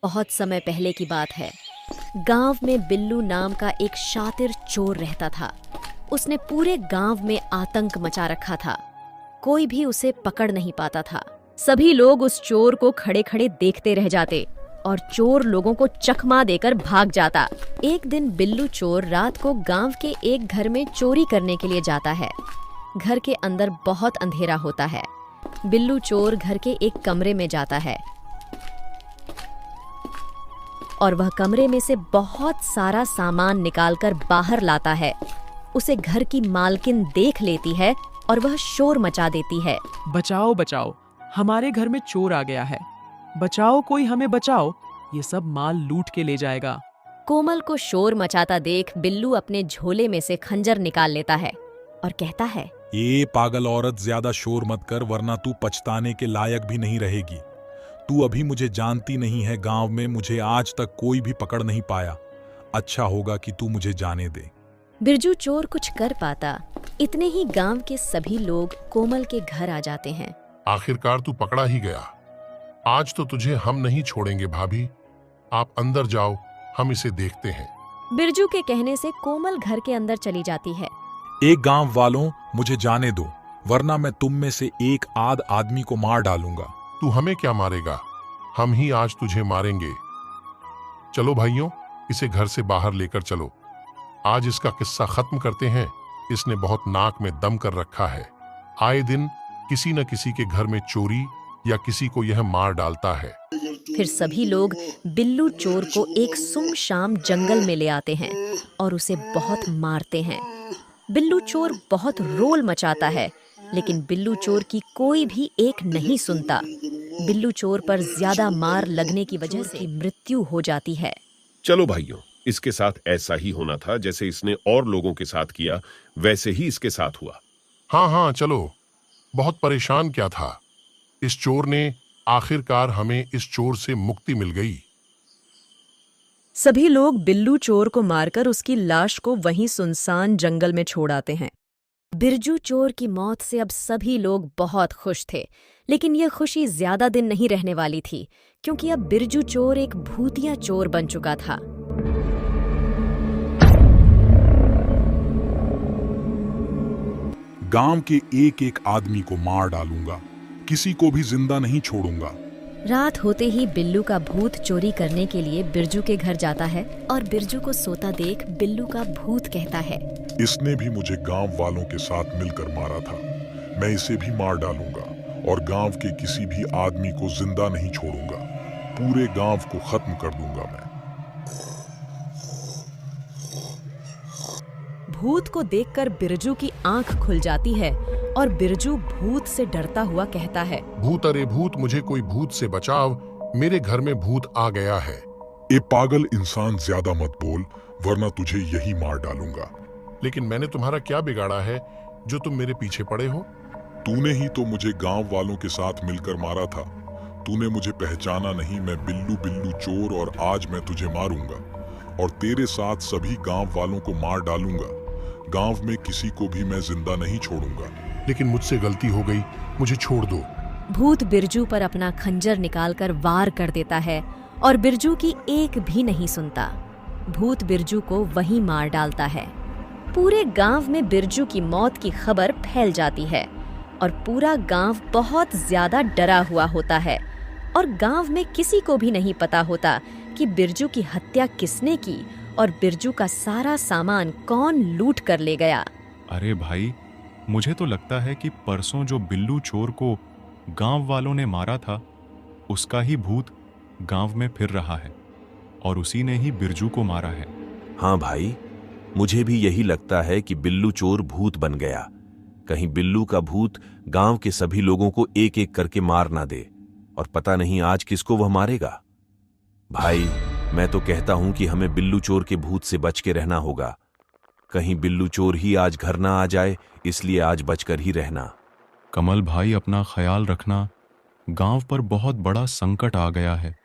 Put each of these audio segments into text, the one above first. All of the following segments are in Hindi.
बहुत समय पहले की बात है। गांव में बिल्लू नाम का एक शातिर चोर रहता था। उसने पूरे गांव में आतंक मचा रखा था। कोई भी उसे पकड़ नहीं पाता था। सभी लोग उस चोर को खड़े खड़े देखते रह जाते और चोर लोगों को चकमा देकर भाग जाता। एक दिन बिल्लू चोर रात को गांव के एक घर में चोरी करने के लिए जाता है। घर के अंदर बहुत अंधेरा होता है। बिल्लू चोर घर के एक कमरे में जाता है और वह कमरे में से बहुत सारा सामान निकालकर बाहर लाता है। उसे घर की मालकिन देख लेती है और वह शोर मचा देती है। बचाओ बचाओ, हमारे घर में चोर आ गया है। बचाओ, कोई हमें बचाओ, ये सब माल लूट के ले जाएगा। कोमल को शोर मचाता देख बिल्लू अपने झोले में से खंजर निकाल लेता है और कहता है, ये पागल औरत, ज्यादा शोर मत कर वरना तू पछताने के लायक भी नहीं रहेगी। तू अभी मुझे जानती नहीं है। गांव में मुझे आज तक कोई भी पकड़ नहीं पाया। अच्छा होगा कि तू मुझे जाने दे। बिरजू चोर कुछ कर पाता। इतने ही गांव के सभी लोग कोमल के घर आ जाते हैं। आखिरकार तू पकड़ा ही गया। आज तो तुझे हम नहीं छोड़ेंगे भाभी। आप अंदर जाओ, हम इसे देखते हैं। बिरजू के कहने से कोमल घर के अंदर चली जाती है। एक गांव वालों, मुझे जाने दो वरना मैं तुम में से एक आध आदमी को मार डालूंगा। तू हमें क्या मारेगा? हम ही आज तुझे मारेंगे। चलो भाइयों, इसे घर से बाहर लेकर चलो। आज इसका किस्सा खत्म करते हैं। इसने बहुत नाक में दम कर रखा है। आए दिन किसी न किसी के घर में चोरी या किसी को यह मार डालता है। फिर सभी लोग बिल्लू चोर को एक सुमशाम जंगल में ले आते हैं और उसे बहुत मारते हैं। बिल्लू चोर बहुत रोल मचाता है, लेकिन बिल्लू चोर की कोई भी एक नहीं सुनता। बिल्लू चोर पर ज्यादा मार लगने की वजह से मृत्यु हो जाती है। चलो भाइयों, इसके साथ ऐसा ही होना था। जैसे इसने और लोगों के साथ किया, वैसे ही इसके साथ हुआ। हाँ हाँ, चलो। बहुत परेशान क्या था इस चोर ने। आखिरकार हमें इस चोर से मुक्ति मिल गई। सभी लोग बिल्लू चोर को मारकर उसकी लाश को वहीं सुनसान जंगल में छोड़ आते हैं। बिरजू चोर की मौत से अब सभी लोग बहुत खुश थे, लेकिन यह खुशी ज्यादा दिन नहीं रहने वाली थी, क्योंकि अब बिरजू चोर एक भूतिया चोर बन चुका था। गांव के एक एक आदमी को मार डालूंगा, किसी को भी जिंदा नहीं छोड़ूंगा। रात होते ही बिल्लू का भूत चोरी करने के लिए बिरजू के घर जाता है और बिरजू को सोता देख बिल्लू का भूत कहता है, इसने भी मुझे गांव वालों के साथ मिलकर मारा था। मैं इसे भी मार डालूंगा और गांव के किसी भी आदमी को जिंदा नहीं छोड़ूंगा। पूरे गांव को खत्म कर दूंगा मैं। भूत को देखकर बिरजू की आंख खुल जाती है और बिरजू भूत से डरता हुआ कहता है, भूत, अरे भूत, मुझे कोई भूत से बचाव। मेरे घर में भूत आ गया है। ए पागल इंसान, ज्यादा मत बोल वरना तुझे यही मार डालूंगा। लेकिन मैंने तुम्हारा क्या बिगाड़ा है जो तुम मेरे पीछे पड़े हो? तूने ही तो मुझे गांव वालों के साथ मिलकर मारा था। तूने मुझे पहचाना नहीं। मैं बिल्लू बिल्लू चोर, और आज मैं तुझे मारूंगा और तेरे साथ सभी गांव वालों को मार डालूंगा। गांव में किसी को भी मैं जिंदा नहीं छोड़ूंगा। लेकिन मुझसे गलती हो गई, मुझे छोड़ दो। भूत बिरजू पर अपना खंजर निकालकर वार कर देता है और बिरजू की एक भी नहीं सुनता। भूत बिरजू को वहीं मार डालता है। पूरे गांव में बिरजू की मौत की खबर फैल जाती है और पूरा गांव बहुत ज्यादा डरा हुआ होता है और गांव में किसी को भी नहीं पता होता कि बिरजू की हत्या किसने की और बिरजू का सारा सामान कौन लूट कर ले गया। अरे भाई, मुझे तो लगता है कि परसों जो बिल्लू चोर को गांव वालों ने मारा था, उसका ही भूत गांव में फिर रहा है और उसी ने ही बिरजू को मारा है। हाँ भाई, मुझे भी यही लगता है कि बिल्लू चोर भूत बन गया। कहीं बिल्लू का भूत गांव के सभी लोगों को एक एक करके मार ना दे, और पता नहीं आज किसको वह मारेगा। भाई, मैं तो कहता हूं कि हमें बिल्लू चोर के भूत से बच के रहना होगा। कहीं बिल्लू चोर ही आज घर ना आ जाए, इसलिए आज बचकर ही रहना। कमल भाई, अपना ख्याल रखना। गांव पर बहुत बड़ा संकट आ गया है।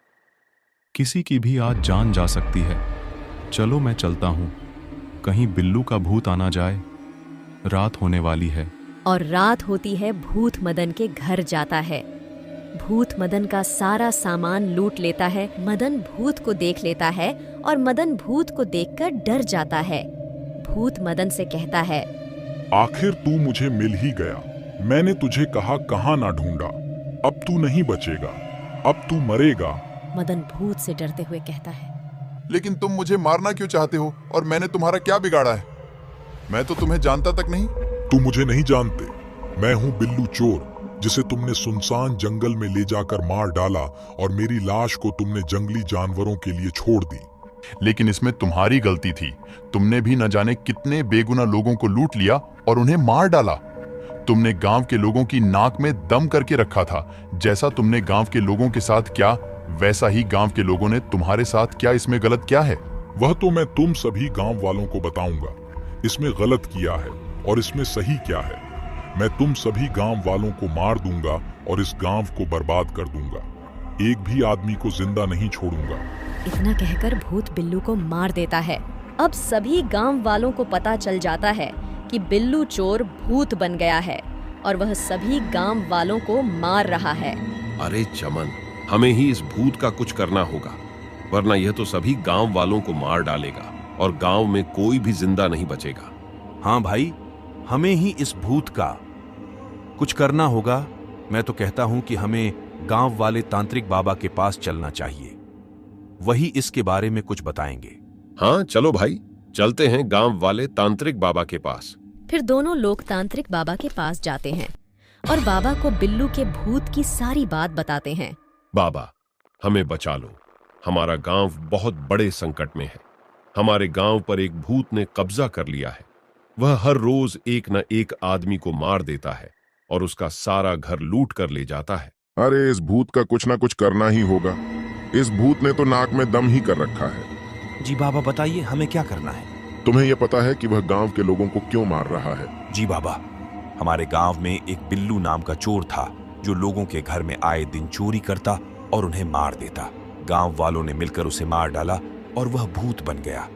किसी की भी आज जान जा सकती है। चलो मैं चलता हूं, कहीं बिल्लू का भूत आना जाए। रात होने वाली है। और रात होती है भूत मदन के घर जाता है। भूत मदन का सारा सामान लूट लेता है। मदन भूत को देख लेता है और मदन भूत को देखकर डर जाता है। भूत मदन से कहता है, आखिर तू मुझे मिल ही गया। मैंने तुझे कहा कहाँ ना ढूंढा। अब तू नहीं बचेगा, अब तू मरेगा। मदन भूत से डरते हुए कहता है, लेकिन तुम मुझे मारना क्यों चाहते हो और मैंने तुम्हारा क्या बिगाड़ा है? मैं तो तुम्हें जानता तक नहीं। तू मुझे नहीं जानते। मैं हूँ बिल्लू चोर, जिसे तुमने सुनसान जंगल में ले जाकर मार डाला और मेरी लाश को तुमने जंगली जानवरों के लिए छोड़ दी। लेकिन इसमें तुम्हारी गलती थी। तुमने भी न जाने कितने बेगुनाह लोगों को लूट लिया और उन्हें मार डाला। तुमने गांव के लोगों की नाक में दम करके रखा था। जैसा तुमने गांव के लोगों के साथ किया, वैसा ही गांव के लोगों ने तुम्हारे साथ किया। इसमें गलत क्या है? वह तो मैं तुम सभी गांव वालों को बताऊंगा। इसमें गलत किया है और इसमें सही क्या है। मैं तुम सभी गांव वालों को मार दूंगा और इस गांव को बर्बाद कर दूंगा। एक भी आदमी को जिंदा नहीं छोड़ूंगा। इतना कहकर भूत बिल्लू को मार देता है। अब सभी गांव वालों को पता चल जाता है कि बिल्लू चोर भूत बन गया है और वह सभी गांव वालों को मार रहा है। अरे चमन, हमें ही इस भूत का कुछ करना होगा, वरना यह तो सभी गांव वालों को मार डालेगा और गांव में कोई भी जिंदा नहीं बचेगा। हाँ भाई, हमें ही इस भूत का कुछ करना होगा। मैं तो कहता हूं कि हमें गांव वाले तांत्रिक बाबा के पास चलना चाहिए। वही इसके बारे में कुछ बताएंगे। हाँ चलो भाई, चलते हैं गांव वाले तांत्रिक बाबा के पास। फिर दोनों लोग तांत्रिक बाबा के पास जाते हैं और बाबा को बिल्लू के भूत की सारी बात बताते हैं। बाबा, हमें बचा लो। हमारा गांव बहुत बड़े संकट में है। हमारे गांव पर एक भूत ने कब्जा कर लिया है। वह हर रोज एक न एक आदमी को मार देता है और उसका सारा घर लूट कर ले जाता है। अरे इस भूत का कुछ ना कुछ करना ही होगा। इस भूत ने तो नाक में दम ही कर रखा है। जी बाबा, बताइए हमें क्या करना है। तुम्हें यह पता है कि वह गांव के लोगों को क्यों मार रहा है? जी बाबा, हमारे गांव में एक बिल्लू नाम का चोर था जो लोगों के घर में आए दिन चोरी करता और उन्हें मार देता। गांव वालों ने मिलकर उसे मार डाला और वह भूत बन गया।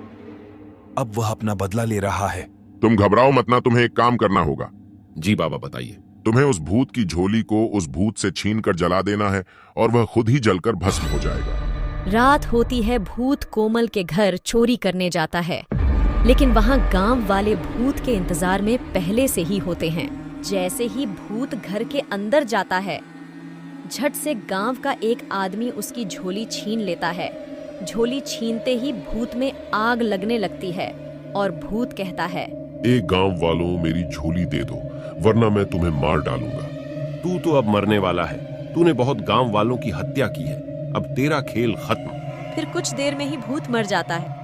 अब वह अपना बदला ले रहा है। तुम घबराओ मत ना, तुम्हें एक काम करना होगा। जी बाबा, बताइए। तुम्हें उस भूत की झोली को उस भूत से छीनकर जला देना है और वह खुद ही जलकर भस्म हो जाएगा। रात होती है। भूत कोमल के घर चोरी करने जाता है, लेकिन वहाँ गांव वाले भूत के इंतजार में पहले से ही होते हैं। जैसे ही भूत घर के अंदर जाता है, झट से गांव का एक आदमी उसकी झोली छीन लेता है। झोली छीनते ही भूत में आग लगने लगती है और भूत कहता है, एक गांव वालों, मेरी झोली दे दो, वरना मैं तुम्हें मार डालूंगा। तू तो अब मरने वाला है। तूने बहुत गांव वालों की हत्या की है। अब तेरा खेल खत्म। फिर कुछ देर में ही भूत मर जाता है।